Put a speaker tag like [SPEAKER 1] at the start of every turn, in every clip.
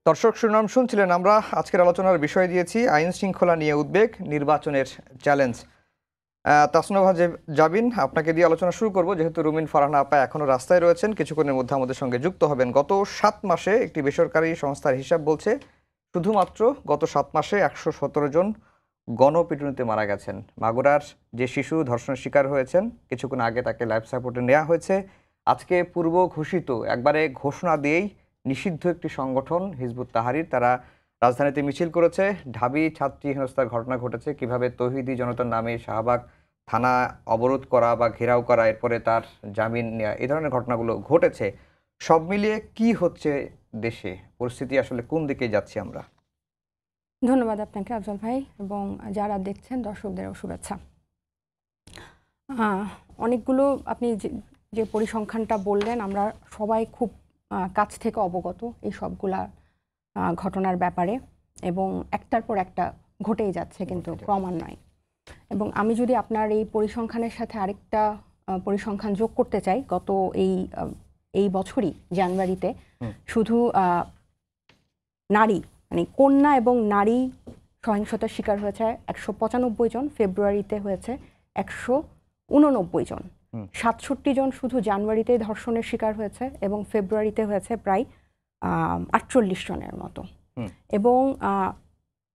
[SPEAKER 1] দর্শক শিরোনাম শুনছিলেন। আমরা আজকের আলোচনার বিষয় দিয়েছি আইন শৃঙ্খলা নিয়ে উদ্বেগ, নির্বাচনের চ্যালেঞ্জ। তাসনুভা জাবিন, আপনাকে দিয়ে আলোচনা শুরু করব, যেহেতু রুমিন ফারহানা আপা এখনও রাস্তায় রয়েছেন, কিছুক্ষণের মধ্যে আমাদের সঙ্গে যুক্ত হবেন। গত 7 মাসে একটি বেসরকারি সংস্থার হিসাব বলছে শুধুমাত্র গত 7 মাসে 117 জন গণপিটুনিতে মারা গেছেন। মাগুরার যে শিশু ধর্ষণের শিকার হয়েছেন, কিছুক্ষণ আগে তাকে লাইফ সাপোর্টে নেওয়া হয়েছে। আজকে পূর্ব ঘোষিত একবারে ঘোষণা দিয়েই নিষিদ্ধ একটি সংগঠন হিজবুত তাহরির, তারা রাজধানীতে মিছিল করেছে। ঢাবি ছাত্রী হেনস্থার ঘটনা ঘটেছে, কিভাবে তৌহিদি জনতার নামে শাহবাগ থানা অবরোধ করা বা ঘেরাও করা, এরপরে তার জামিন নেওয়া, এই ধরনের ঘটনাগুলো ঘটেছে। সব মিলিয়ে কি হচ্ছে দেশে, পরিস্থিতি আসলে কোন দিকে যাচ্ছি আমরা?
[SPEAKER 2] ধন্যবাদ আপনাকে আফজল ভাই, এবং যারা দেখছেন দর্শকদেরও শুভেচ্ছা। অনেকগুলো আপনি যে পরিসংখ্যানটা বললেন, আমরা সবাই খুব কাছ থেকে অবগত এই সবগুলা ঘটনার ব্যাপারে, এবং একটার পর একটা ঘটেই যাচ্ছে, কিন্তু ক্রমান্বয়ে। এবং আমি যদি আপনার এই পরিসংখ্যানের সাথে আরেকটা পরিসংখ্যান যোগ করতে চাই, গত এই বছরই জানুয়ারিতে শুধু নারী মানে কন্যা এবং নারী সহিংসতার শিকার হয়েছে 195 জন, ফেব্রুয়ারিতে হয়েছে 189 জন, 67 জন শুধু জানুয়ারিতে ধর্ষণের শিকার হয়েছে, এবং ফেব্রুয়ারিতে হয়েছে প্রায় 48 জনের মতো। এবং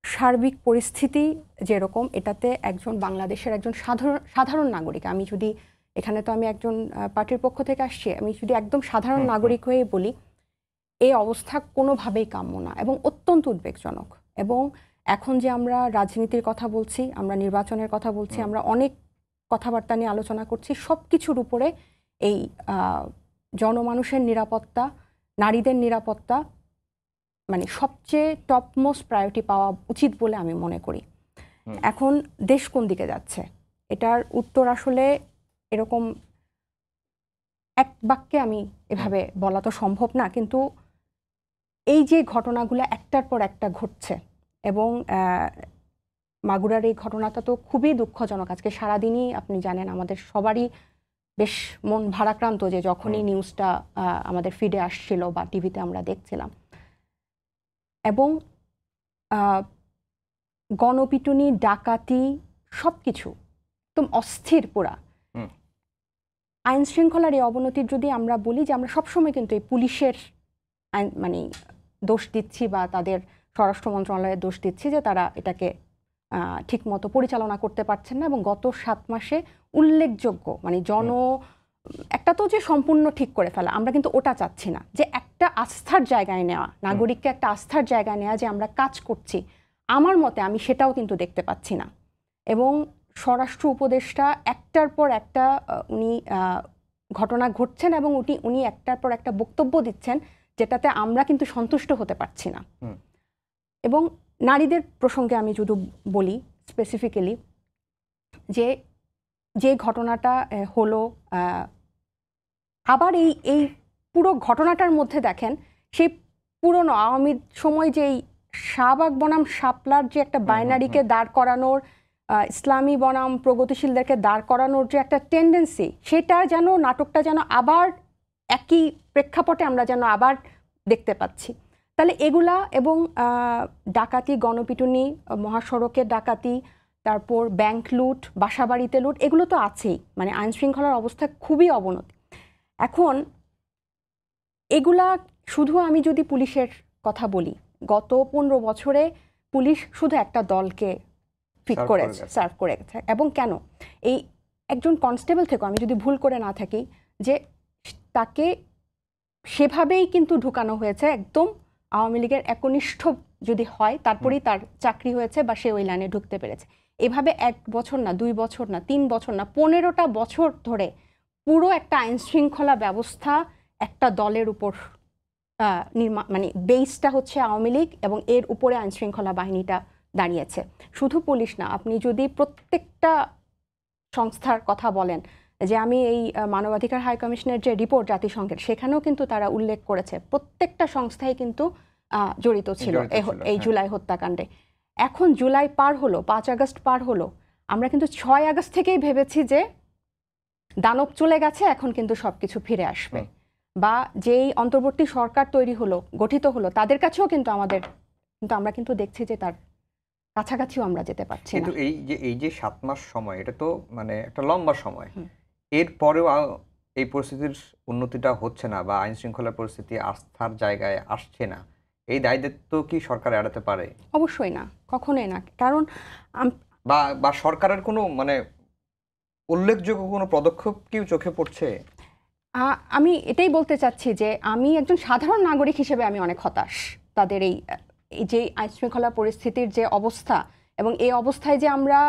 [SPEAKER 2] সার্বিক পরিস্থিতি যেরকম, এটাতে একজন বাংলাদেশের একজন সাধারণ নাগরিক, আমি যদি এখানে তো আমি একজন পার্টির পক্ষ থেকে আসছি, আমি যদি একদম সাধারণ নাগরিক হয়ে বলি, এই অবস্থা কোনোভাবেই কাম্য না এবং অত্যন্ত উদ্বেগজনক। এবং এখন যে আমরা রাজনীতির কথা বলছি, আমরা নির্বাচনের কথা বলছি, আমরা অনেক কথাবার্তা নিয়ে আলোচনা করছি, সব কিছুর উপরে এই জনমানুষের নিরাপত্তা, নারীদের নিরাপত্তা মানে সবচেয়ে টপমোস্ট প্রায়োরিটি পাওয়া উচিত বলে আমি মনে করি। এখন দেশ কোন দিকে যাচ্ছে, এটার উত্তর আসলে এরকম এক বাক্যে আমি এভাবে বলা তো সম্ভব না, কিন্তু এই যে ঘটনাগুলো একটার পর একটা ঘটছে, এবং মাগুরার এই ঘটনাটা তো খুবই দুঃখজনক। আজকে সারাদিনই আপনি জানেন আমাদের সবারই বেশ মন ভারাক্রান্ত, যে যখনই নিউজটা আমাদের ফিডে আসছিল বা টিভিতে আমরা দেখছিলাম। এবং গণপিটুনি, ডাকাতি, সব কিছু একদম অস্থির পুরা। আইন শৃঙ্খলার এই অবনতির যদি আমরা বলি, যে আমরা সবসময় কিন্তু এই পুলিশের মানে দোষ দিচ্ছি বা তাদের স্বরাষ্ট্র মন্ত্রণালয়ের দোষ দিচ্ছি, যে তারা এটাকে ঠিকমতো পরিচালনা করতে পারছেন না। এবং গত 7 মাসে উল্লেখযোগ্য মানে একটা তো যে সম্পূর্ণ ঠিক করে ফেলা, আমরা কিন্তু ওটা চাচ্ছি না, যে একটা আস্থার জায়গায় নেওয়া, নাগরিককে একটা আস্থার জায়গায় নেওয়া, যে আমরা কাজ করছি, আমার মতে আমি সেটাও কিন্তু দেখতে পাচ্ছি না। এবং স্বরাষ্ট্র উপদেষ্টা একটার পর একটা উনি ঘটনা ঘটছেন, এবং উনি একটার পর একটা বক্তব্য দিচ্ছেন, যেটাতে আমরা কিন্তু সন্তুষ্ট হতে পারছি না। এবং নারীদের প্রসঙ্গে আমি যদি বলি স্পেসিফিক্যালি, যে ঘটনাটা হলো, আবার এই পুরো ঘটনাটার মধ্যে দেখেন সেই পুরনো আওয়ামী সময় যেই শাহবাগ বনাম শাপলার যে একটা বাইনারিকে দাঁড় করানোর, ইসলামী বনাম প্রগতিশীলদেরকে দাঁড় করানোর যে একটা টেন্ডেন্সি, সেটা যেন নাটকটা যেন আবার একই প্রেক্ষাপটে আমরা যেন আবার দেখতে পাচ্ছি। তাহলে এগুলা, এবং ডাকাতি, গণপিটুনি, মহাসড়কের ডাকাতি, তারপর ব্যাংক লুট, বাসাবাড়িতে লুট, এগুলো তো আছেই। মানে আইন শৃঙ্খলার অবস্থা খুবই অবনতি। এখন এগুলা শুধু আমি যদি পুলিশের কথা বলি, গত 15 বছরে পুলিশ শুধু একটা দলকে সার্ভ করে গেছে। এবং কেন, এই একজন কনস্টেবল থেকে আমি যদি ভুল করে না থাকি, যে তাকে সেভাবেই কিন্তু ঢুকানো হয়েছে, একদম আওয়ামী লীগের একনিষ্ঠ যদি হয় তারপরেই তার চাকরি হয়েছে বা সে ওই লাইনে ঢুকতে পেরেছে। এভাবে 1 বছর না, 2 বছর না, 3 বছর না, 15টা বছর ধরে পুরো একটা আইন শৃঙ্খলা ব্যবস্থা একটা দলের উপর মানে বেসটা হচ্ছে আওয়ামী লীগ, এবং এর উপরে আইন শৃঙ্খলা বাহিনীটা দাঁড়িয়েছে। শুধু পুলিশ না, আপনি যদি প্রত্যেকটা সংস্থার কথা বলেন, যে আমি এই মানবাধিকার হাই কমিশনের যে রিপোর্ট জাতিসংঘের, সেখানেও কিন্তু তারা উল্লেখ করেছে প্রত্যেকটা সংস্থাই কিন্তু জড়িত ছিল এই জুলাই হত্যাকাণ্ডে। এখন জুলাই পার হলো, 5 আগস্ট পার হলো, আমরা কিন্তু 6 আগস্ট থেকেই ভেবেছি যে দানব চলে গেছে, এখন কিন্তু সবকিছু ফিরে আসবে। বা যেই অন্তর্বর্তী সরকার তৈরি হলো, গঠিত হলো, তাদের কাছেও কিন্তু আমরা কিন্তু দেখছি যে তার কাছাকাছিও আমরা যেতে পারছি না।
[SPEAKER 1] কিন্তু এই যে 7 মাস সময়, এটা তো মানে একটা লম্বা সময়।
[SPEAKER 2] হুম।
[SPEAKER 1] এরপরেও এই পরিস্থিতির উন্নতিটা হচ্ছে না বা আইন শৃঙ্খলার পরিস্থিতি আস্থার জায়গায় আসছে না। এই দায়-দায়িত্ব কি সরকার এড়াতে পারে?
[SPEAKER 2] অবশ্যই না, কখনোই না। কারণ
[SPEAKER 1] বা সরকারের কোনো মানে উল্লেখযোগ্য কোনো পদক্ষেপ কি চোখে পড়ছে?
[SPEAKER 2] আমি এটাই বলতে চাচ্ছি যে আমি একজন সাধারণ নাগরিক হিসেবে আমি অনেক হতাশ তাদের এই যে আইনশৃঙ্খলা পরিস্থিতির যে অবস্থা, এবং এই অবস্থায় যে আমরা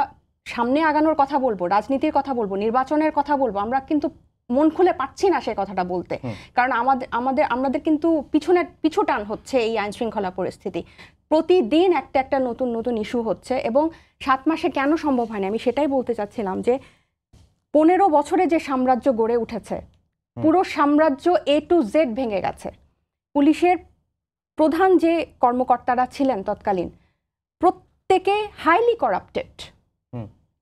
[SPEAKER 2] সামনে আগানোর কথা বলবো, রাজনীতির কথা বলবো, নির্বাচনের কথা বলবো, আমরা কিন্তু মন খুলে পাচ্ছি না সেই কথাটা বলতে। কারণ আমাদের কিন্তু পিছু টান হচ্ছে এই আইনশৃঙ্খলা পরিস্থিতি। প্রতিদিন একটা একটা নতুন নতুন ইস্যু হচ্ছে, এবং 7 মাসে কেন সম্ভব হয়নি আমি সেটাই বলতে চাচ্ছিলাম যে 15 বছরে যে সাম্রাজ্য গড়ে উঠেছে, পুরো সাম্রাজ্য A to Z ভেঙে গেছে। পুলিশের প্রধান যে কর্মকর্তারা ছিলেন তৎকালীন, প্রত্যেকে হাইলি করাপ্টেড,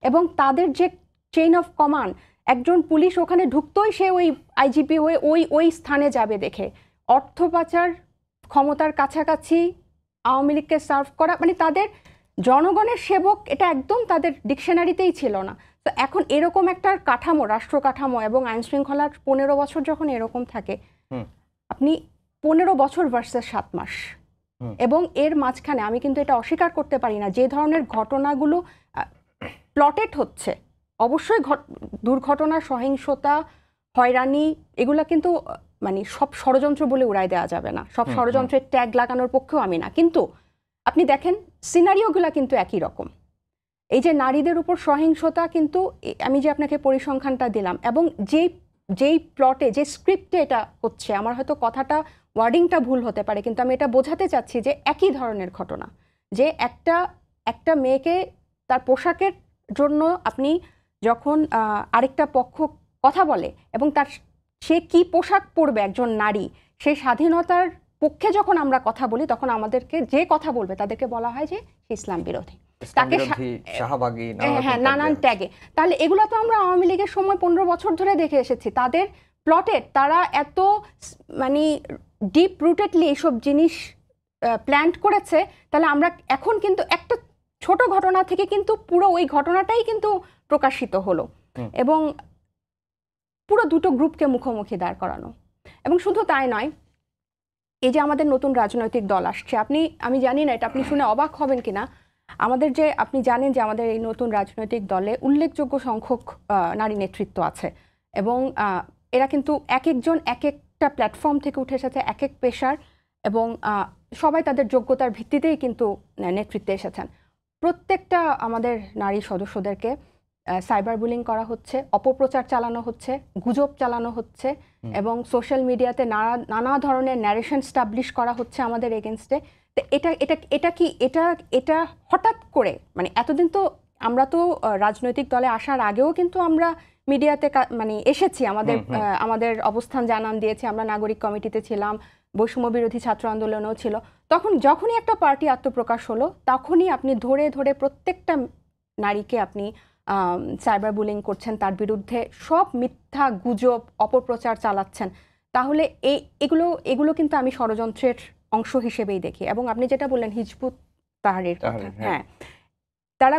[SPEAKER 2] এবং তাদের যে চেইন অফ কমান্ড, একজন পুলিশ ওখানে ঢুকতোই সে ওই আইজিপি হয়ে ওই স্থানে যাবে দেখে। অর্থ পাচার, ক্ষমতার কাছাকাছি, আওয়ামী লীগকে সার্ভ করা, মানে তাদের জনগণের সেবক, এটা একদম তাদের ডিকশনারিতেই ছিল না। তো এখন এরকম একটা কাঠামো, রাষ্ট্র কাঠামো এবং আইন শৃঙ্খলার 15 বছর যখন এরকম থাকে, আপনি 15 বছর ভার্সেস 7 মাস, এবং এর মাঝখানে আমি কিন্তু এটা অস্বীকার করতে পারি না, যে ধরনের ঘটনাগুলো প্লটেড হচ্ছে, অবশ্যই দুর্ঘটনা, সহিংসতা, হয়রানি, এগুলা কিন্তু মানে সব ষড়যন্ত্র বলে উড়াই দেওয়া যাবে না, সব ষড়যন্ত্রের ট্যাগ লাগানোর পক্ষেও আমি না। কিন্তু আপনি দেখেন সিনারিওগুলা কিন্তু একই রকম। এই যে নারীদের উপর সহিংসতা, কিন্তু আমি যে আপনাকে পরিসংখ্যানটা দিলাম, এবং যেই প্লটে, যে স্ক্রিপ্টে এটা হচ্ছে, আমার হয়তো কথাটা, ওয়ার্ডিংটা ভুল হতে পারে, কিন্তু আমি এটা বোঝাতে চাচ্ছি যে একই ধরনের ঘটনা, যে একটা মেয়েকে তার পোশাকের জন্য আপনি যখন আরেকটা পক্ষ কথা বলে, এবং সে কি পোশাক পরবে, একজন নারী, সেই স্বাধীনতার পক্ষে যখন আমরা কথা বলি, তখন আমাদেরকে যে কথা বলবে তাদেরকে বলা হয় যে ইসলাম বিরোধী, তাকে
[SPEAKER 1] শাহবাগী,
[SPEAKER 2] নানান ট্যাগে। তাহলে এগুলো তো আমরা আওয়ামী লীগের সময় 15 বছর ধরে দেখে এসেছি। তাদের প্লটেড, তারা এত মানে ডিপ রুটেডলি এইসব জিনিস প্ল্যান্ট করেছে। তাহলে আমরা এখন কিন্তু একটা ছোট ঘটনা থেকে কিন্তু পুরো ওই ঘটনাটাই কিন্তু প্রকাশিত হলো, এবং পুরো দুটো গ্রুপকে মুখোমুখি দাঁড় করানো। এবং শুধু তাই নয়, এই যে আমাদের নতুন রাজনৈতিক দল আসছে, আমি জানি না এটা আপনি শুনে অবাক হবেন কিনা, আপনি জানেন যে আমাদের এই নতুন রাজনৈতিক দলে উল্লেখযোগ্য সংখ্যক নারী নেতৃত্ব আছে, এবং এরা কিন্তু এক একজন এক একটা প্ল্যাটফর্ম থেকে উঠে এসেছে, এক এক পেশার, এবং সবাই তাদের যোগ্যতার ভিত্তিতেই কিন্তু নেতৃত্বে এসেছেন। প্রত্যেকটা আমাদের নারী সদস্যদেরকে সাইবার বুলিং করা হচ্ছে, অপপ্রচার চালানো হচ্ছে, গুজব চালানো হচ্ছে, এবং সোশ্যাল মিডিয়াতে নানা ধরনের ন্যারেশন স্টাবলিশ করা হচ্ছে আমাদের এগেনস্টে। তো এটা হঠাৎ করে, মানে এতদিন তো আমরা তো রাজনৈতিক দলে আসার আগেও কিন্তু আমরা মিডিয়াতে মানে এসেছি, আমাদের অবস্থান জানান দিয়েছি, আমরা নাগরিক কমিটিতে ছিলাম, বৈষম্য বিরোধী ছাত্র আন্দোলনও ছিল। যখনই একটা পার্টি আত্মপ্রকাশ হলো, তখনই আপনি ধরে ধরে প্রত্যেকটা নারীকে আপনি সাইবার বুলিং করছেন, তার বিরুদ্ধে সব মিথ্যা গুজব, অপপ্রচার চালাচ্ছেন। তাহলে এগুলো কিন্তু আমি ষড়যন্ত্রের অংশ হিসেবেই দেখি। এবং আপনি যেটা বললেন হিজবুত তাহরীর কথা, হ্যাঁ, তারা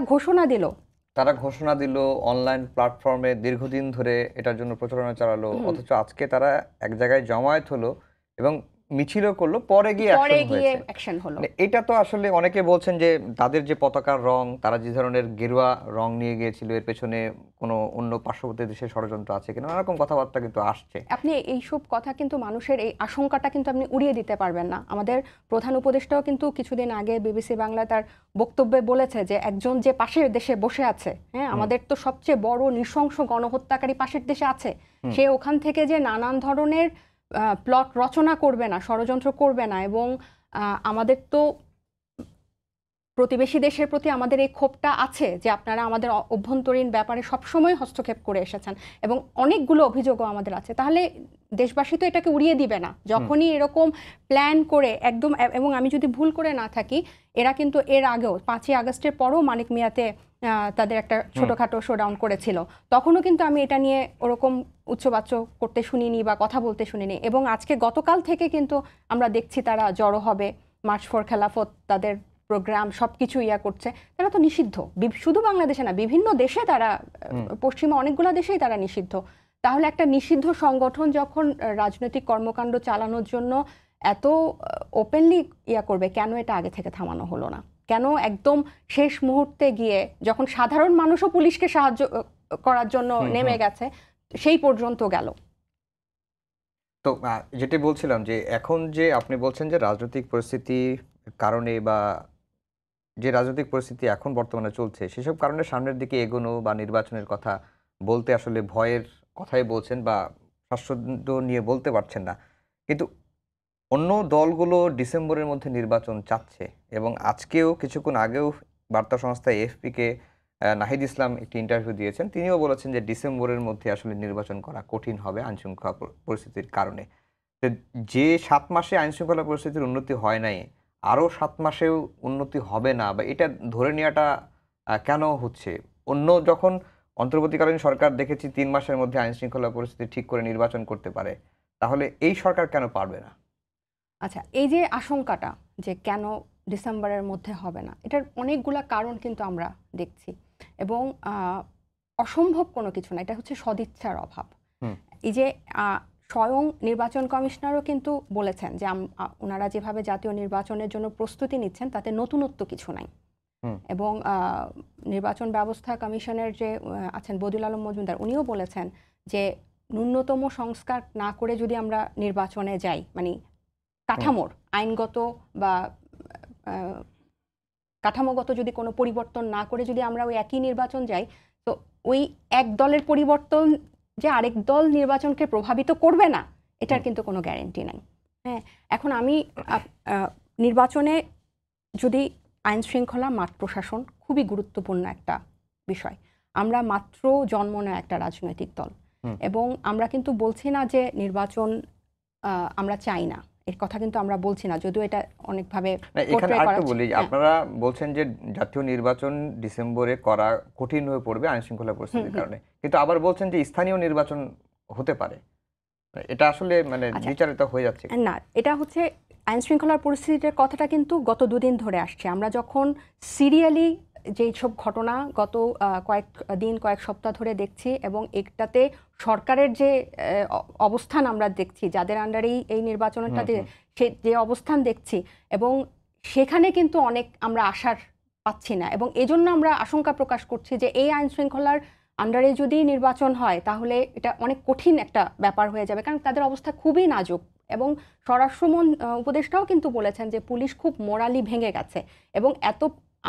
[SPEAKER 2] ঘোষণা দিল অনলাইন প্ল্যাটফর্মে, দীর্ঘদিন ধরে এটার জন্য প্রচারণা চালালো, অথচ আজকে তারা এক জায়গায় জমায়েত হলো এবং মিছিলও করলো, পরে গিয়ে অ্যাকশন হলো। এটা তো আসলে অনেকে বলছেন যে তাদের যে পতাকার রং, তারা যে ধরনের গেরুয়া রং নিয়ে গিয়েছিল, এর পেছনে কোনো অন্য পার্শ্ববর্তী দেশের ষড়যন্ত্র আছে কিনা, এরকম কথাবার্তা কিন্তু আসছে। আপনি এইসব কথা কিন্তু মানুষের এই আশঙ্কাটা কিন্তু আপনি উড়িয়ে দিতে পারবেন না। আমাদের প্রধান উপদেষ্টাও কিন্তু কিছুদিন আগে বিবিসি বাংলা তার বক্তব্যে বলেছে যে একজন যে পাশের দেশে বসে আছে, হ্যাঁ, আমাদের তো সবচেয়ে বড় নৃশংস গণহত্যাকারী পাশের দেশে আছে, সে ওখান থেকে যে নানান ধরনের প্লট রচনা করবে না, ষড়যন্ত্র করবে না, এবং আমাদের তো প্রতিবেশী দেশের প্রতি আমাদের এই ক্ষোভটা আছে যে আপনারা আমাদের অভ্যন্তরীণ ব্যাপারে সবসময় হস্তক্ষেপ করে এসেছেন এবং অনেকগুলো অভিযোগও আমাদের আছে, তাহলে দেশবাসী তো এটাকে উড়িয়ে দিবে না। যখনই এরকম প্ল্যান করে একদম, এবং আমি যদি ভুল করে না থাকি, এরা কিন্তু এর আগেও 5ই আগস্টের পরও মানিক মিয়াতে তাদের একটা ছোটোখাটো শোডাউন করেছিল, তখনও কিন্তু আমি এটা নিয়ে ওরকম উচ্চবাচ্য করতে শুনিনি বা কথা বলতে শুনিনি। এবং আজকে গতকাল থেকে কিন্তু আমরা দেখছি তারা জড়ো হবে, মার্চ ফর খেলাফত, তাদের প্রোগ্রাম সবকিছু করছে। তারা তো নিষিদ্ধ, শুধু বাংলাদেশে না, বিভিন্ন দেশে তারা, পশ্চিমা অনেকগুলো দেশেই তারা নিষিদ্ধ। তাহলে একটা নিষিদ্ধ সংগঠন যখন রাজনৈতিক কর্মকাণ্ড চালানোর জন্য এত ওপেনলি করবে, কেন এটা আগে থেকে থামানো হলো না? কেন একদম শেষ মুহূর্তে গিয়ে, যখন সাধারণ মানুষও পুলিশকে সাহায্য করার জন্য নেমে গেছে, সেই পর্যন্ত গেল?
[SPEAKER 1] তো যেটি বলছিলাম যে এখন যে আপনি বলছেন যে রাজনৈতিক পরিস্থিতির কারণে বা যে রাজনৈতিক পরিস্থিতি এখন বর্তমানে চলছে সেসব কারণে সামনের দিকে এগোনো বা নির্বাচনের কথা বলতে আসলে ভয়ের কথাই বলছেন বা স্বাচ্ছন্দ্য নিয়ে বলতে পারছেন না, কিন্তু অন্য দলগুলো ডিসেম্বরের মধ্যে নির্বাচন চাচ্ছে এবং আজকেও কিছুক্ষণ আগেও বার্তা সংস্থা এএফপিকে নাহিদ ইসলাম একটি ইন্টারভিউ দিয়েছেন, তিনিও বলেছেন যে ডিসেম্বরের মধ্যে আসলে নির্বাচন করা কঠিন হবে আইনশৃঙ্খলা পরিস্থিতির কারণে। তো যে 7 মাসে আইনশৃঙ্খলা পরিস্থিতির উন্নতি হয় নাই, আরও 7 মাসেও উন্নতি হবে না, বা এটা ধরে নেওয়াটা কেন হচ্ছে? অন্য যখন অন্তর্বর্তীকালীন সরকার দেখেছি 3 মাসের মধ্যে আইনশৃঙ্খলা পরিস্থিতি ঠিক করে নির্বাচন করতে পারে, তাহলে এই সরকার কেন পারবে না?
[SPEAKER 2] আচ্ছা, এই যে আশঙ্কাটা যে কেন ডিসেম্বরের মধ্যে হবে না, এটার অনেকগুলা কারণ কিন্তু আমরা দেখছি এবং অসম্ভব কোনো কিছু না, এটা হচ্ছে সদিচ্ছার অভাব। এই যে স্বয়ং নির্বাচন কমিশনারও কিন্তু বলেছেন যে ওনারা যেভাবে জাতীয় নির্বাচনের জন্য প্রস্তুতি নিচ্ছেন তাতে নতুনত্ব কিছু নাই। এবং নির্বাচন ব্যবস্থা কমিশনের যে আছেন বদিউল আলম মজুমদার, উনিও বলেছেন যে ন্যূনতম সংস্কার না করে যদি আমরা নির্বাচনে যাই, মানে কাঠামোর আইনগত বা কাঠামোগত যদি কোনো পরিবর্তন না করে যদি আমরা ওই একই নির্বাচন যাই, তো ওই এক দলের পরিবর্তন যে আরেক দল নির্বাচনকে প্রভাবিত করবে না, এটার কিন্তু কোনো গ্যারেন্টি নাই। হ্যাঁ, এখন আমি নির্বাচনে যদি আইন শৃঙ্খলা, মাঠ প্রশাসন খুবই গুরুত্বপূর্ণ একটা বিষয়। আমরা মাত্র জন্ম নেওয়া একটা রাজনৈতিক দল এবং আমরা কিন্তু বলছি না যে নির্বাচন আমরা চাই না, এর কথা কিন্তু আমরা বলছি না, যদিও এটা অনেকভাবে
[SPEAKER 1] এখানে আরেকটু বলি, আপনারা বলছেন যে জাতীয় নির্বাচন ডিসেম্বরে করা কঠিন হয়ে পড়বে আইনশৃঙ্খলা পরিস্থিতির কারণে, কিন্তু আবার বলছেন যে স্থানীয় নির্বাচন হতে পারে। এটা আসলে মানে বিচারিত হয়ে যাচ্ছে
[SPEAKER 2] না, এটা হচ্ছে আইন শৃঙ্খলার পরিস্থিতির কথাটা কিন্তু গত দুদিন ধরে আসছে। আমরা যখন সিরিয়ালি যেই সব ঘটনা গত কয়েক সপ্তাহ ধরে দেখছি এবং একটাতে সরকারের যে অবস্থান আমরা দেখছি, যাদের আন্ডারেই এই নির্বাচনটাতে সে যে অবস্থান দেখছি, এবং সেখানে কিন্তু অনেক আমরা আশার পাচ্ছি না এবং এজন্য আমরা আশঙ্কা প্রকাশ করছি যে এই আইন শৃঙ্খলার আন্ডারে যদি নির্বাচন হয় তাহলে এটা অনেক কঠিন একটা ব্যাপার হয়ে যাবে, কারণ তাদের অবস্থা খুবই নাজুক। এবং স্বরাষ্ট্র উপদেষ্টাও কিন্তু বলেছেন যে পুলিশ খুব মোরালি ভেঙে গেছে এবং এত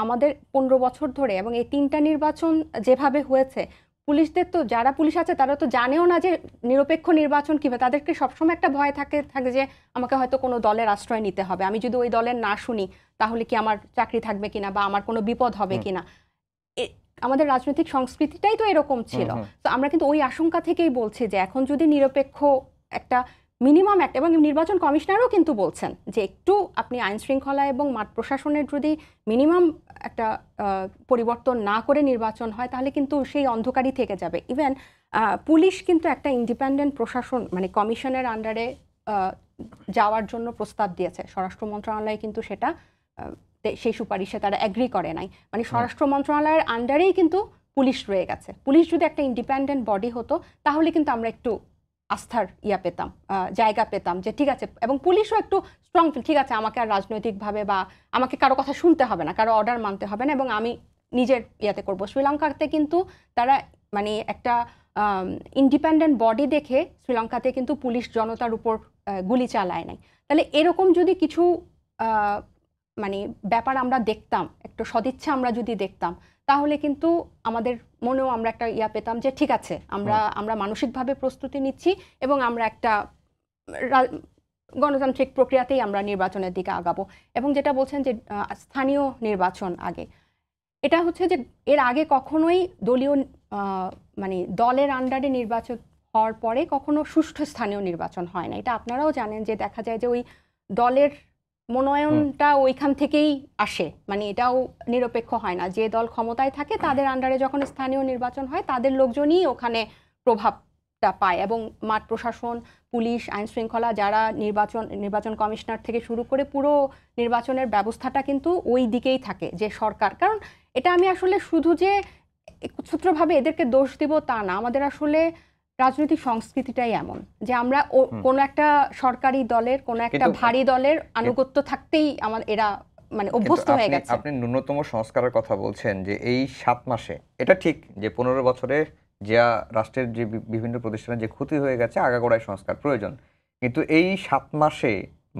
[SPEAKER 2] আমাদের 15 বছর ধরে এবং এই 3টা নির্বাচন যেভাবে হয়েছে, পুলিশদের তো, যারা পুলিশ আছে তারা তো জানেও না যে নিরপেক্ষ নির্বাচন কিভাবে, তাদেরকে সবসময় একটা ভয় থাকে যে আমাকে হয়তো কোনো দলের আশ্রয় নিতে হবে, আমি যদি ওই দলের না শুনি তাহলে কি আমার চাকরি থাকবে কিনা বা আমার কোনো বিপদ হবে কিনা। আমাদের রাজনৈতিক সংস্কৃতিটাই তো এরকম ছিল। তো আমরা কিন্তু ওই আশঙ্কা থেকেই বলছি যে এখন যদি নিরপেক্ষ একটা মিনিমাম একটা, এবং নির্বাচন কমিশনারও কিন্তু বলছেন যে একটু আপনি আইন শৃঙ্খলা এবং মাঠ প্রশাসনের যদি মিনিমাম একটা পরিবর্তন না করে নির্বাচন হয় তাহলে কিন্তু সেই অন্ধকারই থেকে যাবে। ইভেন পুলিশ কিন্তু একটা ইন্ডিপেন্ডেন্ট প্রশাসন মানে কমিশনের আন্ডারে যাওয়ার জন্য প্রস্তাব দিয়েছে, স্বরাষ্ট্র মন্ত্রণালয় কিন্তু সেটা সেই সুপারিশে তারা এগ্রি করে নাই। মানে স্বরাষ্ট্র মন্ত্রণালয়ের আন্ডারেই কিন্তু পুলিশ রয়ে গেছে। পুলিশ যদি একটা ইন্ডিপেন্ডেন্ট বডি হতো তাহলে কিন্তু আমরা একটু আস্থার পেতাম, জায়গা পেতাম যে ঠিক আছে, এবং পুলিশও একটু স্ট্রং ফিল, ঠিক আছে আমাকে আর রাজনৈতিকভাবে বা আমাকে কারো কথা শুনতে হবে না, কারো অর্ডার মানতে হবে না এবং আমি নিজের করব। শ্রীলঙ্কাতে কিন্তু তারা মানে একটা ইন্ডিপেন্ডেন্ট বডি দেখে শ্রীলঙ্কাতে কিন্তু পুলিশ জনতার উপর গুলি চালায় নাই। তাহলে এরকম যদি কিছু মানে ব্যাপার আমরা দেখতাম, একটু সদিচ্ছা আমরা যদি দেখতাম, তাহলে কিন্তু আমাদের মনেও আমরা একটা পেতাম যে ঠিক আছে আমরা মানসিকভাবে প্রস্তুতি নিচ্ছি এবং আমরা একটা গণতান্ত্রিক প্রক্রিয়াতেই আমরা নির্বাচনের দিকে আগাবো। এবং যেটা বলছেন যে স্থানীয় নির্বাচন আগে, এটা হচ্ছে যে এর আগে কখনোই দলীয় মানে দলের আন্ডারে নির্বাচন হওয়ার পরে কখনো সুষ্ঠু স্থানীয় নির্বাচন হয় না। এটা আপনারাও জানেন যে দেখা যায় যে ওই দলের মনোনয়নটা ওইখান থেকেই আসে, মানে এটাও নিরপেক্ষ হয় না। যে দল ক্ষমতায় থাকে তাদের আন্ডারে যখন স্থানীয় নির্বাচন হয় তাদের লোকজনই ওখানে প্রভাবটা পায়, এবং মাঠ প্রশাসন, পুলিশ, আইন শৃঙ্খলা, যারা নির্বাচন কমিশনার থেকে শুরু করে পুরো নির্বাচনের ব্যবস্থাটা কিন্তু ওই দিকেই থাকে যে সরকার। কারণ এটা আমি আসলে শুধু যে একচ্ছত্রভাবে এদেরকে দোষ দিব তা না, আমাদের আসলে রাজনৈতিক সংস্কৃতিটাই এমন যে আমরা কোনো একটা সরকারি দলের, কোনো একটা ভারী দলের আনুগত্য থাকতেই এরা মানে অভ্যস্ত হয়ে গেছে।
[SPEAKER 1] আপনি ন্যূনতম সংস্কারের কথা বলছেন যে এই 7 মাসে, এটা ঠিক যে 15 বছরে যা রাষ্ট্রের যে বিভিন্ন প্রতিষ্ঠানে যে ক্ষতি হয়ে গেছে আগাগোড়ায় সংস্কার প্রয়োজন, কিন্তু এই 7 মাসে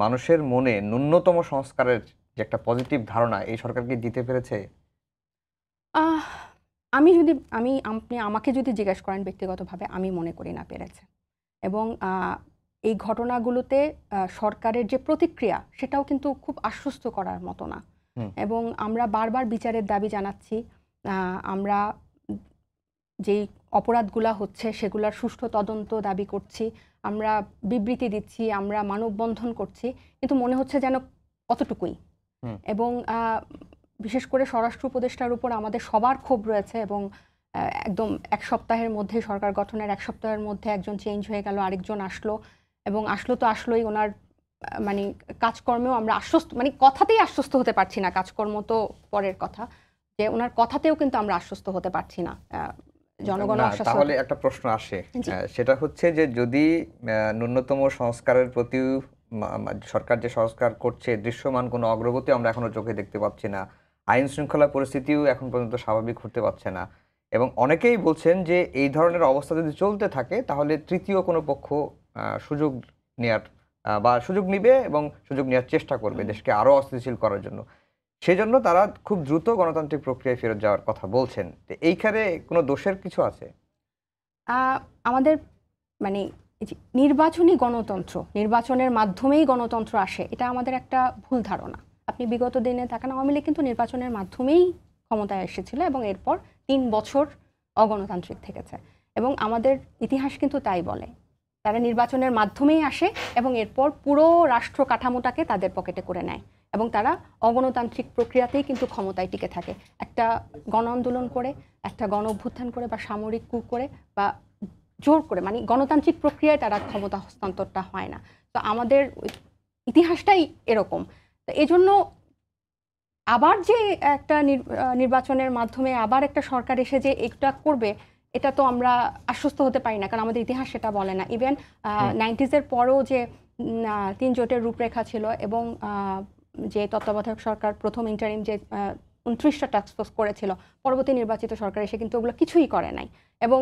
[SPEAKER 1] মানুষের মনে ন্যূনতম সংস্কারের যে একটা পজিটিভ ধারণা এই সরকার কি দিতে পেরেছে?
[SPEAKER 2] আপনি আমাকে যদি জিজ্ঞেস করেন ব্যক্তিগতভাবে, আমি মনে করি না পেরেছে। এবং এই ঘটনাগুলোতে সরকারের যে প্রতিক্রিয়া সেটাও কিন্তু খুব আশ্বস্ত করার মতো না। এবং আমরা বারবার বিচারের দাবি জানাচ্ছি, আমরা যেই অপরাধগুলা হচ্ছে সেগুলোর সুষ্ঠু তদন্ত দাবি করছি, আমরা বিবৃতি দিচ্ছি, আমরা মানববন্ধন করছি, কিন্তু মনে হচ্ছে যেন অতটুকুই। এবং বিশেষ করে স্বরাষ্ট্র উপদেষ্টার উপর আমাদের সবার ক্ষোভ রয়েছে, এবং একদম এক সপ্তাহের মধ্যে, সরকার গঠনের এক সপ্তাহের মধ্যে একজন চেঞ্জ হয়ে গেল, আরেকজন আসলো, এবং আসলোই ওনার মানে কাজকর্মেও আমরা মানে কথাতেই আশ্বস্ত হতে পারছি না। কাজকর্ম তো পরের কথা, যে ওনার কথাতেও কিন্তু আমরা আশ্বস্ত হতে পারছি না। জনগণ
[SPEAKER 1] তাহলে একটা প্রশ্ন আসে, সেটা হচ্ছে যে যদি ন্যূনতম সংস্কারের প্রতি সরকার যে সংস্কার করছে দৃশ্যমান কোনো অগ্রগতি আমরা এখনো চোখে দেখতে পাচ্ছি না, আইন শৃঙ্খলা পরিস্থিতিও এখন পর্যন্ত স্বাভাবিক হতে পারছে না, এবং অনেকেই বলছেন যে এই ধরনের অবস্থা যদি চলতে থাকে তাহলে তৃতীয় কোনো পক্ষ সুযোগ নেয়ার বা সুযোগ নিবে এবং সুযোগ নেওয়ার চেষ্টা করবে দেশকে আরো অস্থিতিশীল করার জন্য। সেজন্য তারা খুব দ্রুত গণতান্ত্রিক প্রক্রিয়ায় ফেরত যাওয়ার কথা বলছেন। এইখানে কোনো দোষের কিছু আছে?
[SPEAKER 2] আমাদের মানে নির্বাচনী গণতন্ত্র, নির্বাচনের মাধ্যমেই গণতন্ত্র আসে, এটা আমাদের একটা ভুল ধারণা। আপনি বিগত দিনে তাকান, আওয়ামী লীগ কিন্তু নির্বাচনের মাধ্যমেই ক্ষমতায় এসেছিল এবং এরপর 3 বছর অগণতান্ত্রিক থেকেছে, এবং আমাদের ইতিহাস কিন্তু তাই বলে। তারা নির্বাচনের মাধ্যমেই আসে এবং এরপর পুরো রাষ্ট্র কাঠামোটাকে তাদের পকেটে করে নেয়, এবং তারা অগণতান্ত্রিক প্রক্রিয়াতেই কিন্তু ক্ষমতায় টিকে থাকে। একটা গণ আন্দোলন করে, একটা গণ অভ্যুত্থান করে, বা সামরিক কূপ করে, বা জোর করে, মানে গণতান্ত্রিক প্রক্রিয়ায় তারা ক্ষমতা হস্তান্তরটা হয় না। তো আমাদের ইতিহাসটাই এরকম। তো এই জন্য আবার যে একটা নির্বাচনের মাধ্যমে আবার একটা সরকার এসে যে এটা করবে, এটা তো আমরা আশ্বস্ত হতে পারি না, কারণ আমাদের ইতিহাস সেটা বলে না। ইভেন 90s-এর পরেও যে 3 জোটের রূপরেখা ছিল, এবং যে তত্ত্বাবধায়ক সরকার প্রথম ইন্টারিম যে 29টা টাস্কফোর্স করেছিল, পরবর্তী নির্বাচিত সরকার এসে কিন্তু ওগুলো কিছুই করে নাই, এবং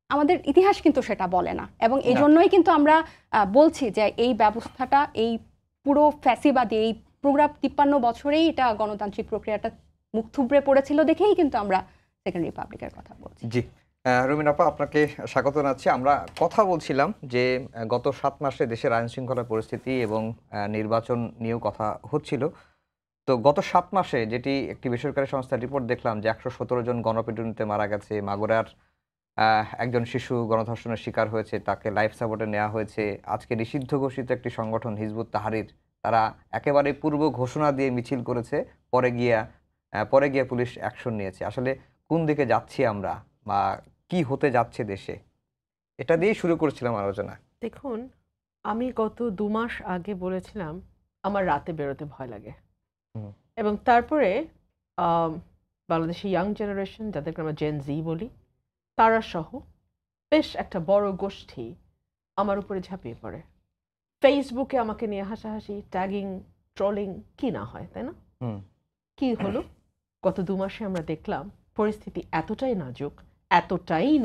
[SPEAKER 2] আমাদের ইতিহাস কিন্তু সেটা বলে না। এবং এই জন্যই কিন্তু আমরা বলছি যে এই ব্যবস্থাটা, এই পুরো ফ্যাসিবাদী এই পুরো 53 বছরেই এটা গণতান্ত্রিক প্রক্রিয়াটা মুখ থুবড়ে পড়েছিল দেখেই কিন্তু আমরা সেকেন্ড রিপাবলিকের কথা বলছি।
[SPEAKER 1] জি, রুমিন আপা, আপনাকে স্বাগত জানাচ্ছি। আমরা কথা বলছিলাম যে গত 7 মাসে দেশের আইন শৃঙ্খলা পরিস্থিতি এবং নির্বাচন নিয়েও কথা হচ্ছিল। তো গত 7 মাসে যেটি একটি বেসরকারি সংস্থার রিপোর্ট দেখলাম যে 117 জন গণপিটুনিতে মারা গেছে, মাগুরার একজন শিশু গণধর্ষণের শিকার হয়েছে, তাকে লাইফ সাপোর্টে নেওয়া হয়েছে। আজকে নিষিদ্ধ ঘোষিত একটি সংগঠন হিজবুত তাহরির, তারা একেবারে পূর্ব ঘোষণা দিয়ে মিছিল করেছে, পরে গিয়ে পুলিশ অ্যাকশন নিয়েছে। আসলে কোন দিকে যাচ্ছি আমরা বা কি হতে যাচ্ছে দেশে, এটা দিয়েই শুরু করেছিলাম আলোচনা।
[SPEAKER 3] দেখুন, আমি গত 2 মাস আগে বলেছিলাম আমার রাতে বেরোতে ভয় লাগে, এবং তারপরে বাংলাদেশি ইয়াং জেনারেশন, যাদেরকে আমরা জেন জি বলি, তারা সহ বেশ একটা বড় গোষ্ঠী আমার উপরে ঝাঁপিয়ে পড়ে। ফেসবুকে আমাকে নিয়ে হাসাহাসি, ট্যাগিং, ট্রলিং, কি না হয়, তাই না? কি হলো? গত 2 মাসে আমরা দেখলাম পরিস্থিতি এতটাই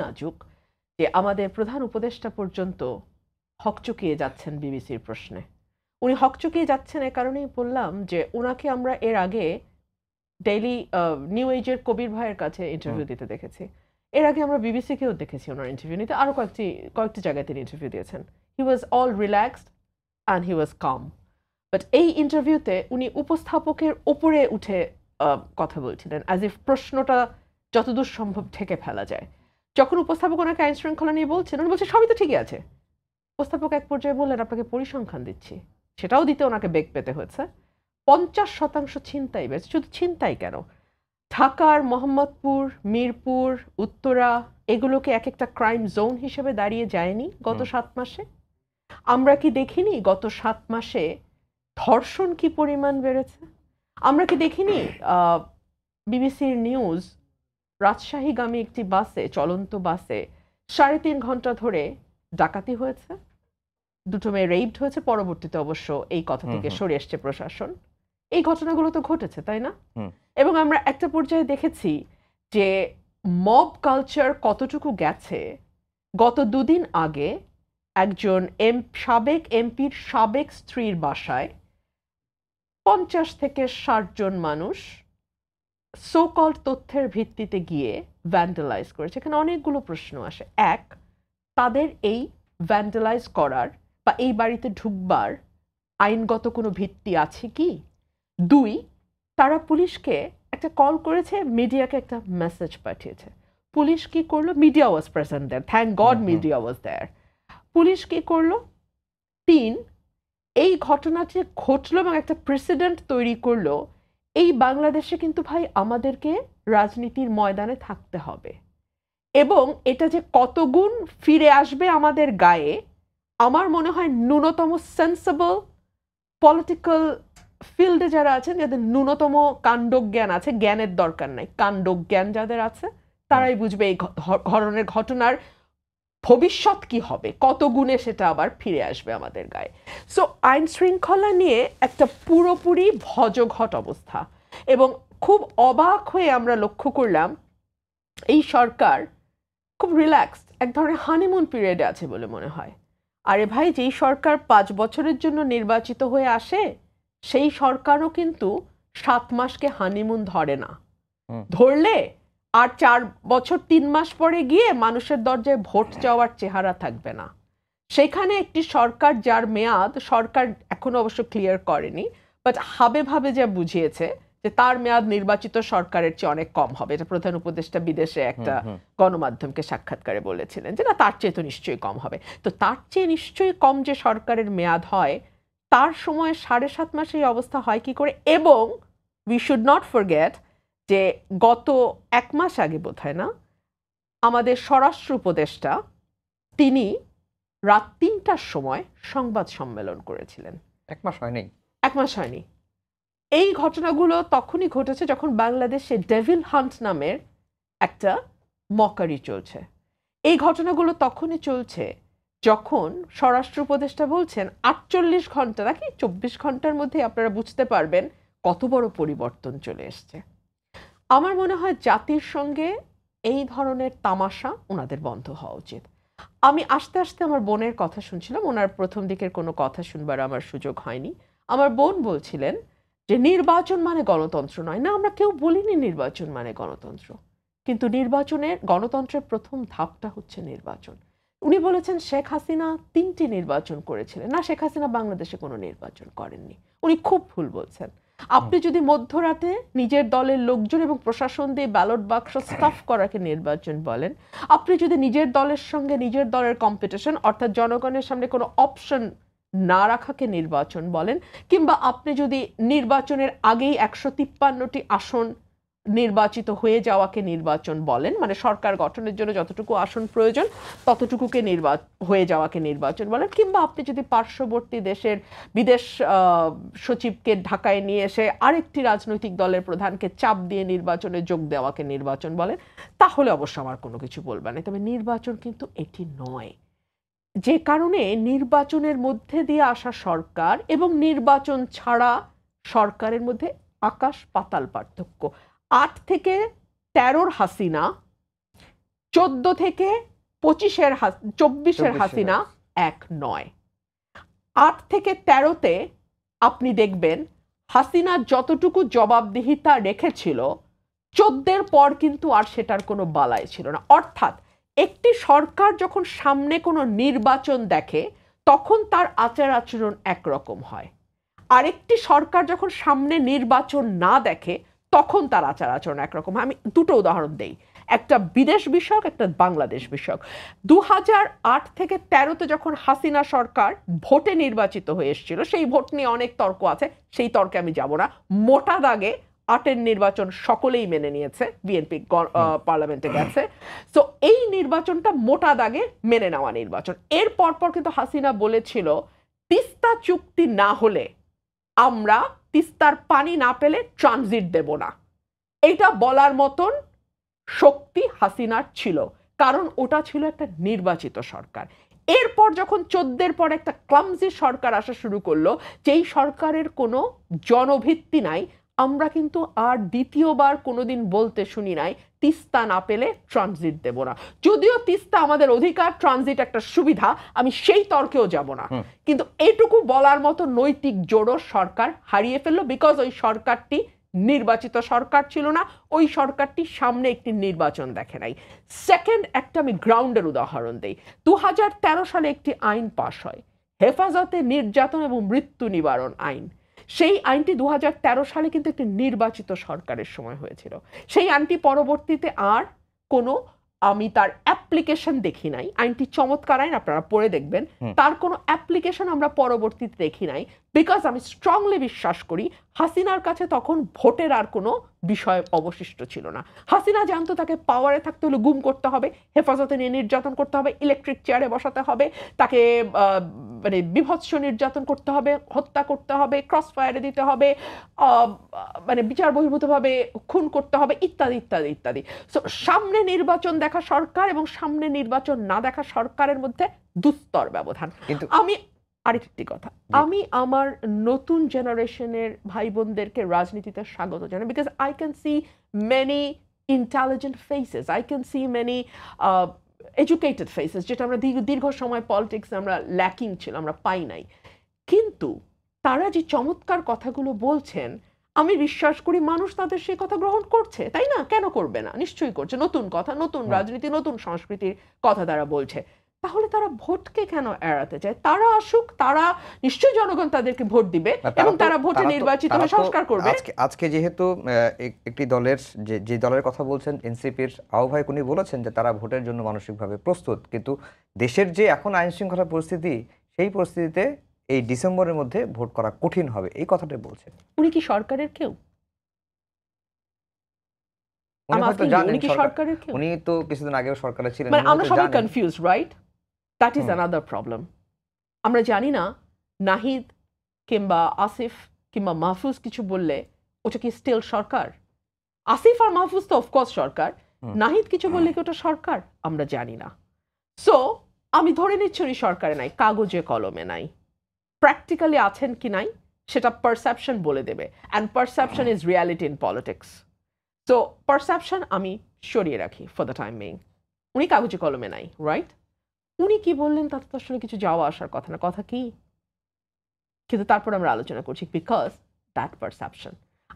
[SPEAKER 3] নাজুক যে আমাদের প্রধান উপদেষ্টা পর্যন্ত হকচকিয়ে যাচ্ছেন বিবিসির প্রশ্নে। উনি হকচকিয়ে যাচ্ছেন এ কারণেই বললাম যে ওনাকে আমরা এর আগে ডেইলি নিউ এজের কবির ভাইয়ের কাছে ইন্টারভিউ দিতে দেখেছি, এর আগে আমরা বিবিসিকেও দেখেছি ওনার ইন্টারভিউ নিতে, আরও কয়েকটি জায়গায় তিনি ইন্টারভিউ দিয়েছেন। He was all relaxed, and he was calm. But এই ইন্টারভিউতে উনি উপস্থাপকের ওপরে উঠে কথা বলছিলেন, অ্যাজ ইফ প্রশ্নটা যতদূর সম্ভব ঠেকে ফেলা যায়। যখন উপস্থাপক ওনাকে আইন শৃঙ্খলা নিয়ে বলছেন, উনি বলছে সবই তো ঠিকই আছে। উপস্থাপক এক পর্যায়ে বললেন, আপনাকে পরিসংখ্যান দিচ্ছি। সেটাও দিতে ওনাকে বেগ পেতে হয়েছে। 50% ছিনতাই বেড়েছে। শুধু ছিনতাই কেন, ঢাকার মোহাম্মদপুর, মিরপুর, উত্তরা এগুলোকে এক একটা ক্রাইম জোন হিসেবে দাঁড়িয়ে যায়নি গত 7 মাসে? আমরা কি দেখিনি গত 7 মাসে ধর্ষণ কি পরিমাণ বেড়েছে? আমরা কি দেখিনি বিবিসির নিউজ রাজশাহীগামী একটি বাসে, চলন্ত বাসে 3.5 ঘন্টা ধরে ডাকাতি হয়েছে, 2 মেয়ে রেইপড হয়েছে, পরবর্তীতে অবশ্য এই কথা থেকে সরে এসছে প্রশাসন। এই ঘটনাগুলো তো ঘটেছে, তাই না? এবং আমরা একটা পর্যায়ে দেখেছি যে মব কালচার কতটুকু গেছে। গত 2 দিন আগে একজন সাবেক এমপির সাবেক স্ত্রীর বাসায় 50 থেকে 60 জন মানুষ সো কল্ড তথ্যের ভিত্তিতে গিয়ে ভ্যান্ডালাইজ করেছে। এখানে অনেকগুলো প্রশ্ন আসে। এক, তাদের এই ভ্যান্ডালাইজ করার বা এই বাড়িতে ঢুকবার আইনগত কোনো ভিত্তি আছে কি? 2, তারা পুলিশকে একটা কল করেছে, মিডিয়াকে একটা মেসেজ পাঠিয়েছে। পুলিশ কি করলো? Media was present there, thank God media was there. Police কি করলো? 3, এই ঘটনাটি ঘটলো এবং একটা প্রেসিডেন্ট তৈরি করলো। এই বাংলাদেশে কিন্তু ভাই আমাদেরকে রাজনীতির ময়দানে থাকতে হবে, এবং এটা যে কত গুণ ফিরে আসবে আমাদের গায়ে, আমার মনে হয় ন্যূনতম সেন্সেবল পলিটিক্যাল ফিল্ডে যারা আছেন, যাদের ন্যূনতম কাণ্ডজ্ঞান আছে, জ্ঞানের দরকার নাই, কাণ্ডজ্ঞান যাদের আছে, তারাই বুঝবে এই ধরনের ঘটনার ভবিষ্যৎ কি হবে, কত গুণে সেটা আবার ফিরে আসবে আমাদের গায়ে। সো আইন শৃঙ্খলা নিয়ে একটা পুরোপুরি ভজঘট অবস্থা, এবং খুব অবাক হয়ে আমরা লক্ষ্য করলাম এই সরকার খুব রিল্যাক্সড, এক ধরনের হানিমুন পিরিয়ডে আছে বলে মনে হয়। আরে ভাই, যেই সরকার 5 বছরের জন্য নির্বাচিত হয়ে আসে, সেই সরকারও কিন্তু 7 মাসকে হানিমুন ধরে না। ধরলে আর 4 বছর 3 মাস পরে গিয়ে মানুষের দরজায় ভোট চাওয়ার চেহারা থাকবে না। সেখানে একটি সরকার যার মেয়াদ সরকার এখনো অবশ্য ক্লিয়ার করেনি, বাট হাবে ভাবে যা বুঝিয়েছে যে তার মেয়াদ নির্বাচিত সরকারের চেয়ে অনেক কম হবে। এটা প্রধান উপদেষ্টা বিদেশে একটা গণমাধ্যমকে সাক্ষাৎকারে বলেছিলেন যে না, তার চেয়ে তো নিশ্চয়ই কম হবে। তো তার চেয়ে নিশ্চয়ই কম যে সরকারের মেয়াদ হয়, তার সময় 7.5 মাসে এই অবস্থা হয় কি করে? এবং উই শুড নট ফরগেট যে গত 1 মাস আগে বোধহয় না, আমাদের স্বরাষ্ট্র উপদেষ্টা তিনি রাত 3টার সময় সংবাদ সম্মেলন করেছিলেন।
[SPEAKER 1] 1 মাস হয়নি।
[SPEAKER 3] 1 মাস হয়নি। এই ঘটনাগুলো তখনই ঘটেছে যখন বাংলাদেশে ডেভিল হান্ট নামের একটা মকারি চলছে। এই ঘটনাগুলো তখনই চলছে যখন স্বরাষ্ট্র উপদেষ্টা বলছেন 48 ঘন্টা নাকি 24 ঘন্টার মধ্যে আপনারা বুঝতে পারবেন কত বড় পরিবর্তন চলে এসছে। আমার মনে হয় জাতির সঙ্গে এই ধরনের তামাশা ওনাদের বন্ধ হওয়া উচিত। আমি আস্তে আস্তে আমার বোনের কথা শুনছিলাম, ওনার প্রথম দিকের কোনো কথা শুনবার আমার সুযোগ হয়নি। আমার বোন বলছিলেন যে নির্বাচন মানে গণতন্ত্র নয়। না, আমরা কেউ বলিনি নির্বাচন মানে গণতন্ত্র, কিন্তু গণতন্ত্রের প্রথম ধাপটা হচ্ছে নির্বাচন। উনি বলেছেন শেখ হাসিনা 3টি নির্বাচন করেছিলেন। না, শেখ হাসিনা বাংলাদেশে কোনো নির্বাচন করেননি। উনি খুব ভুল বলছেন। আপনি যদি মধ্যরাতে নিজের দলের লোকজন এবং প্রশাসন দিয়ে ব্যালট বাক্স স্টাফ করাকে নির্বাচন বলেন, আপনি যদি নিজের দলের সঙ্গে নিজের দলের কম্পিটিশন অর্থাৎ জনগণের সামনে কোনো অপশন না রাখাকে নির্বাচন বলেন, কিংবা আপনি যদি নির্বাচনের আগেই 153টি আসন নির্বাচিত হয়ে যাওয়াকে নির্বাচন বলেন, মানে সরকার গঠনের জন্য যতটুকু আসন প্রয়োজন ততটুকুকে হয়ে যাওয়াকে নির্বাচন বলেন, কিংবা আপনি যদি পার্শ্ববর্তী দেশের বিদেশ সচিবকে ঢাকায় নিয়ে এসে আরেকটি রাজনৈতিক দলের প্রধানকে চাপ দিয়ে নির্বাচনে যোগ দেওয়াকে নির্বাচন বলেন, তাহলে অবশ্য আমার কোনো কিছু বলবার নেই। তবে নির্বাচন কিন্তু এটি নয়। যে কারণে নির্বাচনের মধ্যে দিয়ে আসা সরকার এবং নির্বাচন ছাড়া সরকারের মধ্যে আকাশ পাতাল পার্থক্য। 8 থেকে 13 হাসিনা, 14 থেকে 24 হাসিনা এক নয়। 8 থেকে 13তে আপনি দেখবেন হাসিনা যতটুকু জবাবদিহিতা রেখেছিল, 14 পর কিন্তু আর সেটার কোনো বালাই ছিল না। অর্থাৎ একটি সরকার যখন সামনে কোনো নির্বাচন দেখে, তখন তার আচার আচরণ একরকম হয়। আরেকটি সরকার যখন সামনে নির্বাচন না দেখে তখন তার আচার আচরণ একরকম হয়। আমি দুটো উদাহরণ দেই, একটা বিদেশ বিষয়ক, একটা বাংলাদেশ বিষয়ক। 2008 থেকে 13-তে যখন হাসিনা সরকার ভোটে নির্বাচিত হয়ে এসেছিল, সেই ভোট নিয়ে অনেক তর্ক আছে, সেই তর্কে আমি যাব না। মোটা দাগে 8-এর নির্বাচন সকলেই মেনে নিয়েছে, বিএনপি পার্লামেন্টে গেছে। সো এই নির্বাচনটা মোটা দাগে মেনে নেওয়া নির্বাচন। এর পরপর কিন্তু হাসিনা বলেছিল তিস্তা চুক্তি না হলে আমরা তিস্তার পানি না পেলে ট্রানজিট দেব না। এইটা বলার মতন শক্তি হাসিনার ছিল, কারণ ওটা ছিল একটা নির্বাচিত সরকার। এরপর যখন 14-এর পর একটা ক্লামজি সরকার আসা শুরু করলো, যেই সরকারের কোনো জনভিত্তি নাই, আমরা কিন্তু আর দ্বিতীয়বার কোনোদিন বলতে শুনি নাই তিস্তা না পেলে ট্রানজিট দেব না। যদিও তিস্তা আমাদের অধিকার, ট্রানজিট একটা সুবিধা, আমি সেই তর্কেও যাব না, কিন্তু এইটুকু বলার মতো নৈতিক জোড়ো সরকার হারিয়ে ফেললো, বিকজ ওই সরকারটি নির্বাচিত সরকার ছিল না, ওই সরকারটি সামনে একটি নির্বাচন দেখে নাই। সেকেন্ড, একটা আমি গ্রাউন্ডের উদাহরণ দেই। 2013 সালে একটি আইন পাশ হয়, হেফাজতে নির্যাতন এবং মৃত্যু নিবারণ আইন। সেই আইনটি 2013 সালে কিন্তু একটি নির্বাচিত সরকারের সময় হয়েছিল। সেই আইনটি পরবর্তীতে আর কোনো, আমি তার অ্যাপ্লিকেশন দেখি নাই। আইনটি চমৎকার আইন, আপনারা পড়ে দেখবেন। তার কোনো অ্যাপ্লিকেশন আমরা পরবর্তীতে দেখি নাই, বিকজ আমি স্ট্রংলি বিশ্বাস করি হাসিনার কাছে তখন ভোটের আর কোনো বিষয় অবশিষ্ট ছিল না। হাসিনা জানতো তাকে পাওয়ারে থাকতে হলে গুম করতে হবে, হেফাজতে নিয়ে নির্যাতন করতে হবে, ইলেকট্রিক চেয়ারে বসাতে হবে, তাকে মানে বিভৎস নির্যাতন করতে হবে, হত্যা করতে হবে, ক্রস ফায়ারে দিতে হবে, মানে বিচার বহির্ভূতভাবে খুন করতে হবে, ইত্যাদি ইত্যাদি ইত্যাদি। সো সামনে নির্বাচন দেখা সরকার এবং সামনে নির্বাচন না দেখা সরকারের মধ্যে দুস্তর ব্যবধান। আমি আরেকটি কথা, আমি আমার নতুন জেনারেশনের ভাই বোনদেরকে রাজনীতিতে স্বাগত জানাই, because I can see many intelligent faces, I can see many educated faces, যেটা আমরা দীর্ঘ সময় পলিটিক্স আমরা ল্যাকিং ছিল, আমরা পাই নাই। কিন্তু তারা যে চমৎকার কথাগুলো বলছেন, আমি বিশ্বাস করি মানুষ তাদের সেই কথা গ্রহণ করছে, তাই না? কেন করবে না? নিশ্চয়ই করছে। নতুন কথা, নতুন রাজনীতি, নতুন সংস্কৃতির কথা তারা বলছে। তাহলে তারা ভোটকে কেন এড়াতে চায়? তারা আসুক, তারা নিশ্চয়ই জনগণ তাদেরকে ভোট দিবে এবং তারা ভোটে নির্বাচিত হয়ে সংস্কার করবে।
[SPEAKER 1] আজকে যেহেতু একটি দলের যে দলের কথা বলছেন, এনসিপির আহ্বায়ক, উনি বলেছেন যে তারা ভোটের জন্য মানসিকভাবে প্রস্তুত, কিন্তু দেশের যে এখন আইন শৃঙ্খলা পরিস্থিতি, সেই পরিস্থিতিতে এই ডিসেম্বরের মধ্যে ভোট করা কঠিন হবে, এই কথাটাই বলছেন।
[SPEAKER 3] উনি কি সরকারের কেউ?
[SPEAKER 1] উনি তো কিছুদিন আগেও সরকারে ছিলেন।
[SPEAKER 3] মানে আমরা সবাই confused, right? That is another problem. আমরা জানি না নাহিদ কিংবা আসিফ কিংবা মাহফুজ কিছু বললে ওটা কি স্টিল সরকার? আসিফ আর মাহফুজ তো অফকোর্স সরকার, নাহিদ কিছু বললে কি ওটা সরকার? আমরা জানি না। সো আমি ধরে নিচ্ছি উনি সরকারে নাই, কাগজে কলমে নাই। প্র্যাকটিক্যালি আছেন কি নাই সেটা পারসেপশন বলে দেবে, and perception is reality in politics. So perception আমি সরিয়ে রাখি ফর দ্য টাইম বিং। উনি কাগজে কলমে নাই, রাইট? উনি কি বললেন তাতে তো আসলে কিছু যাওয়া আসার কথা না, কথা কি? কিন্তু তারপর আমরা আলোচনা করছি, বিকজ দ্যাট পারসেপশন।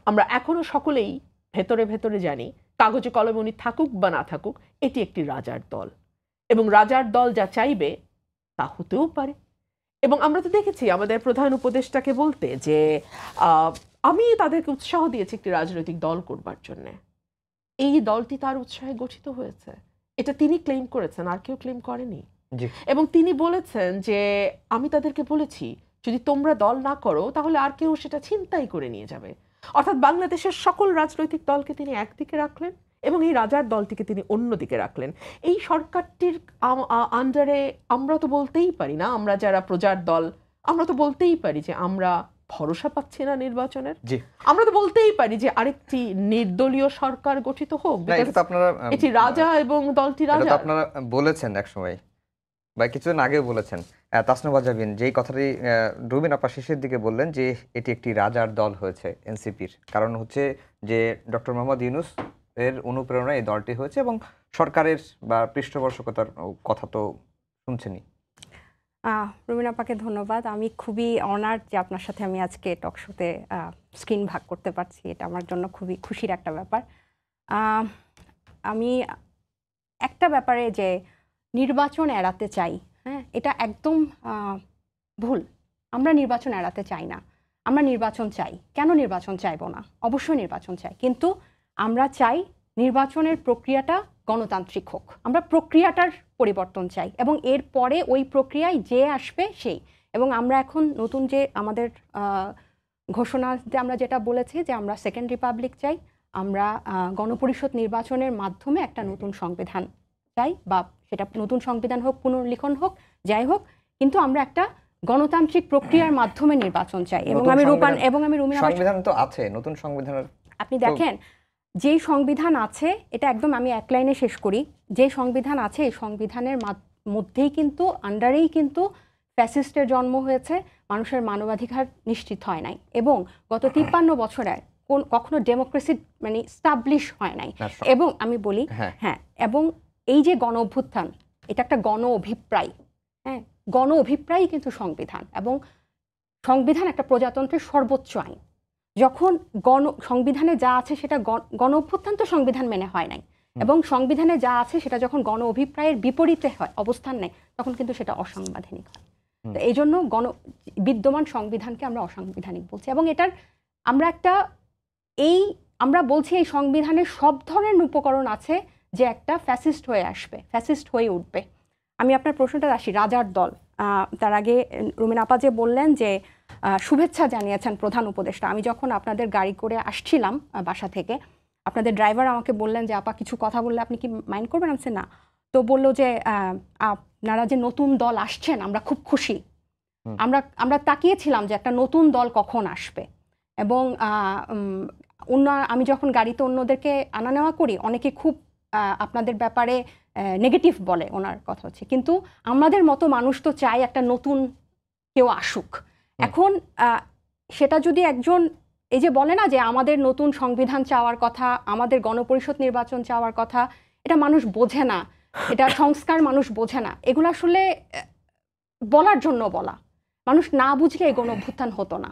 [SPEAKER 3] আমরা এখনো সকলেই ভেতরে ভেতরে জানি কাগজে কলমে উনি থাকুক বা না থাকুক, এটি একটি রাজার দল, এবং রাজার দল যা চাইবে তা হতেও পারে। এবং আমরা তো দেখেছি আমাদের প্রধান উপদেষ্টাকে বলতে যে আমি তাদেরকে উৎসাহ দিয়েছি একটি রাজনৈতিক দল করবার জন্য। এই দলটি তার উৎসাহে গঠিত হয়েছে, এটা তিনি ক্লেম করেছেন, আর কেউ ক্লেম করেনি। এবং তিনি বলেছেন যে আমি তাদেরকে বলেছি যদি তোমরা দল না করো তাহলে আর কেউ সেটা ছিনতাই করে নিয়ে যাবে। অর্থাৎ বাংলাদেশের সকল রাজনৈতিক দলকে তিনি একদিকে রাখলেন এবং এই রাজার দলটিকে তিনি অন্যদিকে রাখলেন। এই সরকারটির আন্ডারে আমরা তো বলতেই পারি না, আমরা যারা প্রজার দল, আমরা তো বলতেই পারি যে আমরা ভরসা পাচ্ছি না নির্বাচনের। আমরা তো বলতেই পারি যে আরেকটি নির্দলীয় সরকার গঠিত হোক। এটি রাজা এবং দলটি রাজা।
[SPEAKER 1] আপনারা বলেছেন একসময় বা কিছুদিন আগে বলেছেন, তাসনুভা জাবিন যেই কথাটি রুবিন আপা শেষের দিকে বললেন যে এটি একটি রাজার দল হয়েছে এনসিপির, কারণ হচ্ছে যে ডক্টর মোহাম্মদ ইউনূস এর অনুপ্রেরণায় এই দলটি হয়েছে এবং সরকারের বা পৃষ্ঠপোষকতার কথা তো শুনছেনই।
[SPEAKER 2] রুবিন আপাকে ধন্যবাদ। আমি খুবই অনার্ড যে আপনার সাথে আমি আজকে টক শোতে স্ক্রিন ভাগ করতে পারছি, এটা আমার জন্য খুবই খুশির একটা ব্যাপার। আমি একটা ব্যাপারে যে নির্বাচন এড়াতে চাই, হ্যাঁ, এটা একদম ভুল। আমরা নির্বাচন এড়াতে চাই না, আমরা নির্বাচন চাই। কেন নির্বাচন চাইবো না? অবশ্যই নির্বাচন চাই, কিন্তু আমরা চাই নির্বাচনের প্রক্রিয়াটা গণতান্ত্রিক হোক। আমরা প্রক্রিয়াটার পরিবর্তন চাই এবং এর পরে ওই প্রক্রিয়ায় যে আসবে সেই। এবং আমরা এখন নতুন যে আমাদের ঘোষণাতে আমরা যেটা বলেছি যে আমরা সেকেন্ড রিপাবলিক চাই, আমরা গণপরিষদ নির্বাচনের মাধ্যমে একটা নতুন সংবিধান চাই, বা সেটা নতুন সংবিধান হোক, পুনর্লিখন হোক, যাই হোক, কিন্তু আমরা একটা গণতান্ত্রিক প্রক্রিয়ার মাধ্যমে নির্বাচন চাই। এবং আমি রুমিনা
[SPEAKER 1] সংবিধান তো আছে, নতুন সংবিধানের
[SPEAKER 2] আপনি দেখেন যেই সংবিধান আছে, এটা একদম আমি এক লাইনে শেষ করি, যে সংবিধান আছে এই সংবিধানের মধ্যেই কিন্তু আন্ডারেই কিন্তু ফ্যাসিস্টের জন্ম হয়েছে, মানুষের মানবাধিকার নিশ্চিত হয় নাই, এবং গত 53 বছরে কখনো ডেমোক্রেসি মানে স্টাবলিশ হয় নাই। এবং আমি বলি হ্যাঁ, এবং এই যে গণ অভ্যুত্থান, এটা একটা গণ অভিপ্রায়, হ্যাঁ, গণ অভিপ্রায় কিন্তু সংবিধান, এবং সংবিধান একটা প্রজাতন্ত্রের সর্বোচ্চ আইন। যখন সংবিধানে যা আছে সেটা গণ অভ্যুত্থান তো সংবিধান মেনে হয় নাই, এবং সংবিধানে যা আছে সেটা যখন গণ অভিপ্রায়ের বিপরীতে হয়, অবস্থান নেয়, তখন কিন্তু সেটা অসাংবিধানিক হয়। তো এই জন্য বিদ্যমান সংবিধানকে আমরা অসাংবিধানিক বলছি, এবং এটার আমরা বলছি এই সংবিধানে সব ধরনের উপকরণ আছে যে একটা ফ্যাসিস্ট হয়ে আসবে, ফ্যাসিস্ট হয়ে উঠবে। আমি আপনার প্রশ্নটা আসি, রাজার দল। তার আগে রুমিনা আপা যে বললেন যে শুভেচ্ছা জানিয়েছেন প্রধান উপদেষ্টা। আমি যখন আপনাদের গাড়ি করে আসছিলাম বাসা থেকে, আপনাদের ড্রাইভার আমাকে বললেন যে আপা কিছু কথা বললে আপনি কি মাইন্ড করবেন? আমি না। তো বললো যে আপনারা যে নতুন দল আসছেন আমরা খুব খুশি, আমরা তাকিয়েছিলাম যে একটা নতুন দল কখন আসবে। এবং আমি যখন গাড়িতে অন্যদেরকে আনা নেওয়া করি, অনেকে খুব আপনাদের ব্যাপারে নেগেটিভ বলে, ওনার কথা হচ্ছে, কিন্তু আমাদের মতো মানুষ তো চাই একটা নতুন কেউ আসুক। এখন সেটা যদি একজন এই যে বলে না যে আমাদের নতুন সংবিধান চাওয়ার কথা, আমাদের গণপরিষদ নির্বাচন চাওয়ার কথা, এটা মানুষ বোঝে না, এটা সংস্কার মানুষ বোঝে না, এগুলো আসলে বলার জন্য বলা। মানুষ না বুঝলে এই গণ অভ্যুত্থান হতো না,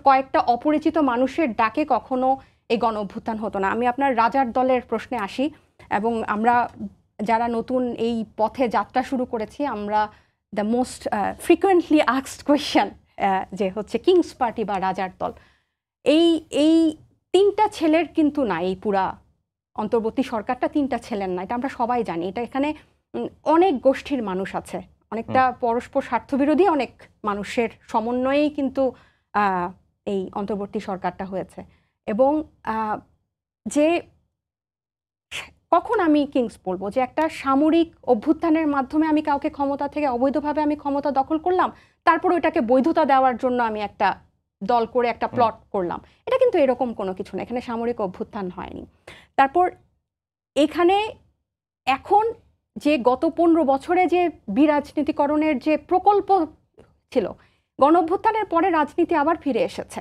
[SPEAKER 2] কয়েকটা অপরিচিত মানুষের ডাকে কখনো এই গণ অভ্যুত্থান হতো না। আমি আপনার রাজার দলের প্রশ্নে আসি, এবং আমরা যারা নতুন এই পথে যাত্রা শুরু করেছি, আমরা the most frequently asked question যে হচ্ছে কিংস পার্টি বা রাজার দল, এই তিনটা ছেলের কিন্তু না, এই পুরা অন্তর্বর্তী সরকারটা তিনটা ছেলের না, এটা আমরা সবাই জানি। এটা এখানে অনেক গোষ্ঠীর মানুষ আছে, অনেকটা পরস্পর স্বার্থবিরোধী অনেক মানুষের সমন্বয়েই কিন্তু এই অন্তর্বর্তী সরকারটা হয়েছে। এবং যে কখন আমি কিংস বলবো যে একটা সামরিক অভ্যুত্থানের মাধ্যমে আমি কাউকে ক্ষমতা থেকে অবৈধভাবে আমি ক্ষমতা দখল করলাম, তারপর ওইটাকে বৈধতা দেওয়ার জন্য আমি একটা দল করে একটা প্লট করলাম, এটা কিন্তু এরকম কোনো কিছু না, এখানে সামরিক অভ্যুত্থান হয়নি। তারপর এখানে এখন যে গত 15 বছরে যে বিরাজনীতিকরণের যে প্রকল্প ছিল, গণ অভ্যুত্থানের পরে রাজনীতি আবার ফিরে এসেছে।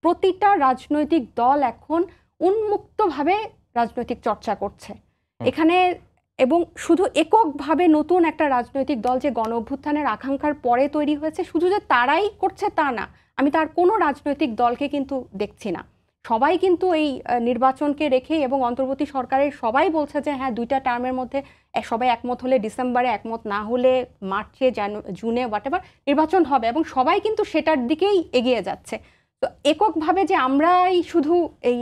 [SPEAKER 2] প্রতিটা রাজনৈতিক দল এখন উন্মুক্তভাবে রাজনৈতিক চর্চা করছে এখানে, এবং শুধু এককভাবে নতুন একটা রাজনৈতিক দল যে গণ অভ্যুত্থানের আকাঙ্ক্ষার পরে তৈরি হয়েছে, শুধু যে তারাই করছে তা না, আমি তার কোনো রাজনৈতিক দলকে কিন্তু দেখছি না। সবাই কিন্তু এই নির্বাচনকে রেখে, এবং অন্তর্বর্তী সরকারের সবাই বলছে যে হ্যাঁ 2টা টার্মের মধ্যে সবাই একমত হলে ডিসেম্বরে, একমত না হলে মার্চে, জুনে, হোয়াটএভার নির্বাচন হবে, এবং সবাই কিন্তু সেটার দিকেই এগিয়ে যাচ্ছে। তো এককভাবে যে আমরাই শুধু এই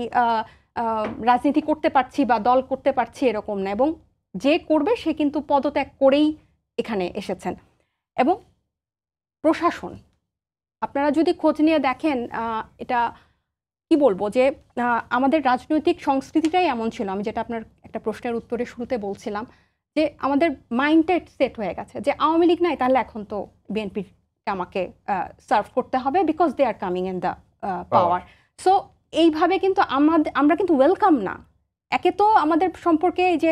[SPEAKER 2] রাজনীতি করতে পারছি বা দল করতে পারছি এরকম না, এবং যে করবে সে কিন্তু পদত্যাগ করেই এখানে এসেছেন। এবং প্রশাসন আপনারা যদি খোঁজ নিয়ে দেখেন, এটা কি বলবো যে আমাদের রাজনৈতিক সংস্কৃতিটাই এমন ছিল, আমি যেটা আপনার একটা প্রশ্নের উত্তরে শুরুতে বলছিলাম, যে আমাদের মাইন্ডটা সেট হয়ে গেছে যে আওয়ামী লীগ নাই, তাহলে এখন তো বিএনপিকে আমাকে সার্ভ করতে হবে, because they are coming in the power. So এইভাবে কিন্তু আমরা কিন্তু ওয়েলকাম না। একে তো আমাদের সম্পর্কে যে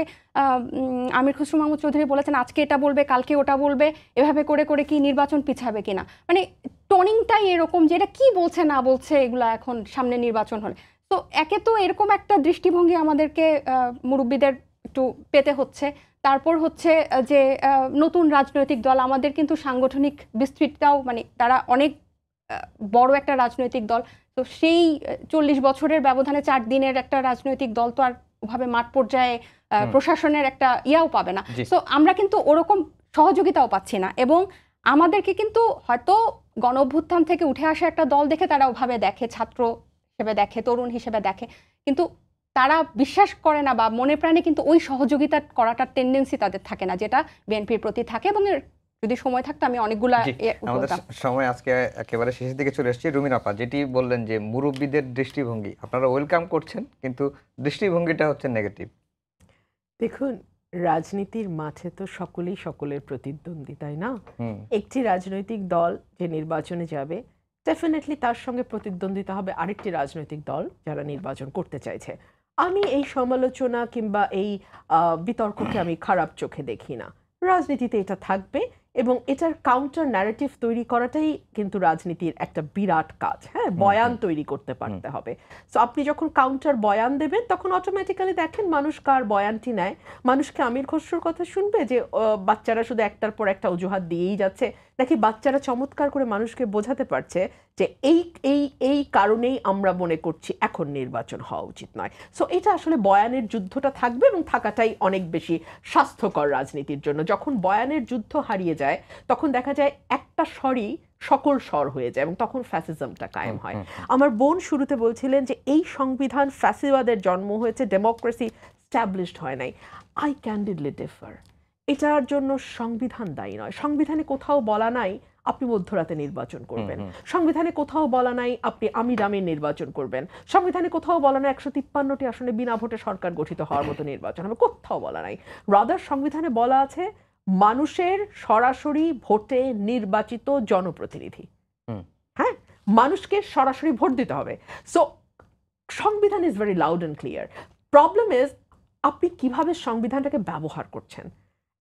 [SPEAKER 2] আমির খসরু মাহমুদ চৌধুরী বলেছেন আজকে এটা বলবে কালকে ওটা বলবে, এভাবে করে করে কি নির্বাচন পিছাবে কিনা, মানে টনিংটাই এরকম যে এটা কি বলছে না বলছে এগুলো এখন সামনে নির্বাচন হলে। তো একে তো এরকম একটা দৃষ্টিভঙ্গি আমাদেরকে মুরব্বীদের একটু পেতে হচ্ছে। তারপর হচ্ছে যে নতুন রাজনৈতিক দল, আমাদের কিন্তু সাংগঠনিক বিস্তৃতটাও, মানে তারা অনেক বড় একটা রাজনৈতিক দল, তো সেই 40 বছরের ব্যবধানে 4 দিনের একটা রাজনৈতিক দল তো আর ওভাবে মাঠ পর্যায়ে প্রশাসনের একটা ইয়াও পাবে না। তো আমরা কিন্তু ওরকম সহযোগিতাও পাচ্ছি না। এবং আমাদেরকে কিন্তু হয়তো গণ অভ্যুত্থান থেকে উঠে আসা একটা দল দেখে তারা ওভাবে দেখে, ছাত্র হিসেবে দেখে, তরুণ হিসেবে দেখে, কিন্তু তারা বিশ্বাস করে না বা মনে প্রাণে কিন্তু ওই সহযোগিতা করাটার টেন্ডেন্সি তাদের থাকে না, যেটা বিএনপির প্রতি থাকে। এবং যদি সময় থাকতো আমি অনেকগুলা
[SPEAKER 1] আমাদের সময় আজকে একেবারে শেষের দিকে চলে এসেছি। রুমিন আপা যেটি বললেন যে মুরব্বীদের দৃষ্টিভঙ্গি আপনারা ওয়েলকাম করছেন, কিন্তু দৃষ্টিভঙ্গিটা হচ্ছে নেগেটিভ।
[SPEAKER 3] দেখুন, রাজনীতির মাঠে তো সকলেই সকলের প্রতিদ্বন্দ্বী, তাই না? একটি রাজনৈতিক দল যে নির্বাচনে যাবে, ডেফিনেটলি তার সঙ্গে প্রতিদ্বন্দ্বিতা হবে আরেকটি রাজনৈতিক দল যারা নির্বাচন করতে চাইছে। আমি এই সমালোচনা কিংবা এই বিতর্ককে আমি খারাপ চোখে দেখি না। রাজনীতিতে এটা থাকবে এবং এটার কাউন্টার ন্যারেটিভ তৈরি করাটাই কিন্তু রাজনীতির একটা বিরাট কাজ। হ্যাঁ, বয়ান তৈরি করতে পারতে হবে। সো আপনি যখন কাউন্টার বয়ান দেবেন তখন অটোমেটিক্যালি দেখেন মানুষ কার বয়ানটি নেয়। মানুষকে আমির খসরুর কথা শুনবে যে বাচ্চারা শুধু একটার পর একটা অজুহাত দিয়েই যাচ্ছে, নাকি বাচ্চারা চমৎকার করে মানুষকে বোঝাতে পারছে যে এই এই এই কারণেই আমরা মনে করছি এখন নির্বাচন হওয়া উচিত নয়। সো এটা আসলে বয়ানের যুদ্ধটা থাকবে এবং থাকাটাই অনেক বেশি স্বাস্থ্যকর রাজনীতির জন্য। যখন বয়ানের যুদ্ধ হারিয়ে যায় তখন দেখা যায় একটা স্বরই সকল স্বর হয়ে যায় এবং তখন ফ্যাসিজমটা কায়েম হয়। আমার বোন শুরুতে বলছিলেন যে এই সংবিধান ফ্যাসিবাদের জন্ম হয়েছে, ডেমোক্রেসি স্ট্যাবলিশড হয় নাই। I candidly differ. এটার জন্য সংবিধান দায়ী নয়। সংবিধানে কোথাও বলা নাই আপনি মধ্যরাতে নির্বাচন করবেন, সংবিধানে কোথাও বলা নাই আপনি আমির আমির নির্বাচন করবেন, সংবিধানে কোথাও বলা নাই 153টি আসনে বিনা ভোটে সরকার গঠিত হওয়ার মতো নির্বাচন হবে, কোথাও বলা নাই। রাদার সংবিধানে বলা আছে মানুষের সরাসরি ভোটে নির্বাচিত জনপ্রতিনিধি। হ্যাঁ, মানুষকে সরাসরি ভোট দিতে হবে। সো সংবিধান is very loud and clear. Problem is আপনি কিভাবে সংবিধানটাকে ব্যবহার করছেন।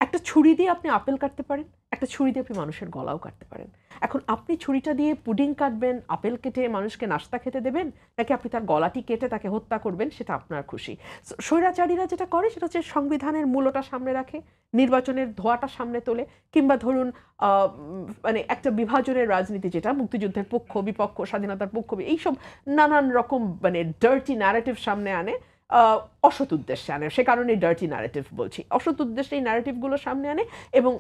[SPEAKER 3] একটা ছুরি দিয়ে আপনি আপেল কাটতে পারেন, একটা ছুরি দিয়ে আপনি মানুষের গলাও কাটতে পারেন। এখন আপনি ছুরিটা দিয়ে পুডিং কাটবেন, আপেল কেটে মানুষকে নাস্তা খেতে দেবেন, নাকি আপনি তার গলাটি কেটে তাকে হত্যা করবেন, সেটা আপনার খুশি। স্বৈরাচারীরা যেটা করে সেটা হচ্ছে সংবিধানের মূলটা সামনে রাখে, নির্বাচনের ধোঁয়াটা সামনে তোলে, কিংবা ধরুন মানে একটা বিভাজনের রাজনীতি, যেটা মুক্তিযুদ্ধের পক্ষ বিপক্ষ, স্বাধীনতার পক্ষ, এইসব নানান রকম মানে ডার্টি ন্যারেটিভ সামনে আনে, অসৎ উদ্দেশ্যে আনে। সে কারণে ডার্টি ন্যারেটিভ বলছি। অসৎ উদ্দেশ্যে এই ন্যারেটিভগুলো সামনে আনে এবং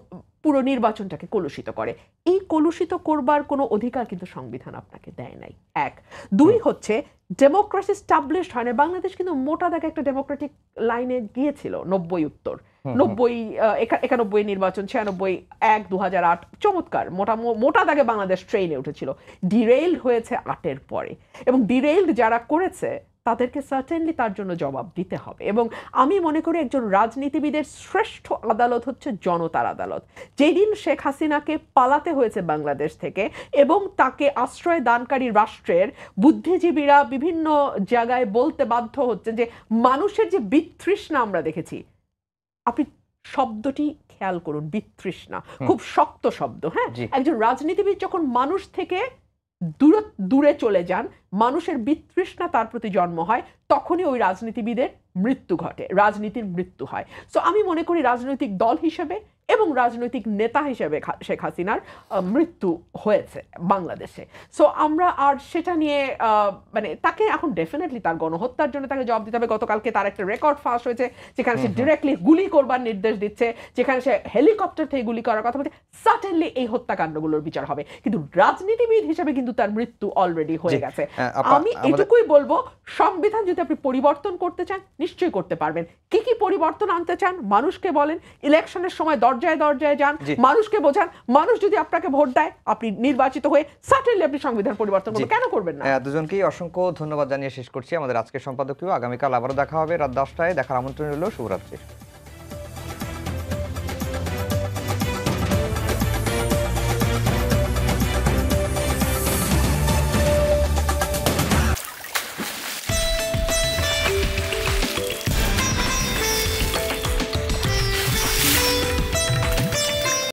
[SPEAKER 3] পুরো নির্বাচনটাকে কলুষিত করে। এই কলুষিত করবার কোনো অধিকার কিন্তু সংবিধান আপনাকে দেয় নাই। এক। দুই হচ্ছে ডেমোক্রেসি স্টাবলিশড হয় না। বাংলাদেশ কিন্তু মোটা দাগে একটা ডেমোক্রেটিক লাইনে গিয়েছিল 90 উত্তর, 91 নির্বাচন, 96, 1, 2008 চমৎকার মোটা দাগে বাংলাদেশ ট্রেনে উঠেছিল। ডিরেইলড হয়েছে 8-এর পরে, এবং ডিরেইলড যারা করেছে তাদেরকে সার্টেনলি তার জন্য জবাব দিতে হবে। এবং আমি মনে করি একজন রাজনীতিবিদের শ্রেষ্ঠ আদালত হচ্ছে জনতার আদালত। যেদিন শেখ হাসিনাকে পালাতে হয়েছে বাংলাদেশ থেকে এবং তাকে আশ্রয় দানকারী রাষ্ট্রের বুদ্ধিজীবীরা বিভিন্ন জায়গায় বলতে বাধ্য হচ্ছে যে মানুষের যে বিতৃষ্ণা আমরা দেখেছি, আপনি শব্দটি খেয়াল করুন, বিতৃষ্ণা খুব শক্ত শব্দ। হ্যাঁ, একজন রাজনীতিবিদ যখন মানুষ থেকে দূরে চলে যান, মানুষের বিতৃষ্ণা তার প্রতি জন্ম হয়, তখনই ওই রাজনীতিবিদের মৃত্যু ঘটে, রাজনীতির মৃত্যু হয়। সো আমি মনে করি রাজনৈতিক দল হিসেবে এবং রাজনৈতিক নেতা হিসেবে শেখ হাসিনার মৃত্যু হয়েছে বাংলাদেশে। সো আমরা আর সেটা নিয়ে মানে তাকে এখন ডেফিনেটলি তার গণহত্যার জন্য তাকে জবাব দিতে হবে। গতকালকে তার একটা রেকর্ড ফাঁস হয়েছে যেখানে সে ডিরেক্টলি গুলি করবার নির্দেশ দিচ্ছে, যেখানে সে হেলিকপ্টার থেকে গুলি করার কথা বলছে। সার্টেনলি এই হত্যাকাণ্ডগুলোর বিচার হবে, কিন্তু রাজনীতিবিদ হিসেবে কিন্তু তার মৃত্যু অলরেডি হয়ে গেছে। আমি এটুকুই বলবো, সংবিধান যদি আপনি পরিবর্তন করতে চান নিশ্চয়ই করতে পারবেন। কি কি পরিবর্তন আনতে চান মানুষকে বলেন, ইলেকশনের সময় দরজায় দরজায় যান, মানুষকে বোঝান। মানুষ যদি আপনাকে ভোট দেয়, আপনি নির্বাচিত হয়ে সার্টেনলি আপনি সংবিধান পরিবর্তন করবেন, কেন করবেন না?
[SPEAKER 1] দুজনকেই অসংখ্য ধন্যবাদ জানিয়ে শেষ করছি আমাদের আজকের সম্পাদকীয়। আগামীকাল আবারও দেখা হবে রাত 10টায়। দেখার আমন্ত্রণ রইল। শুভরাত্রি।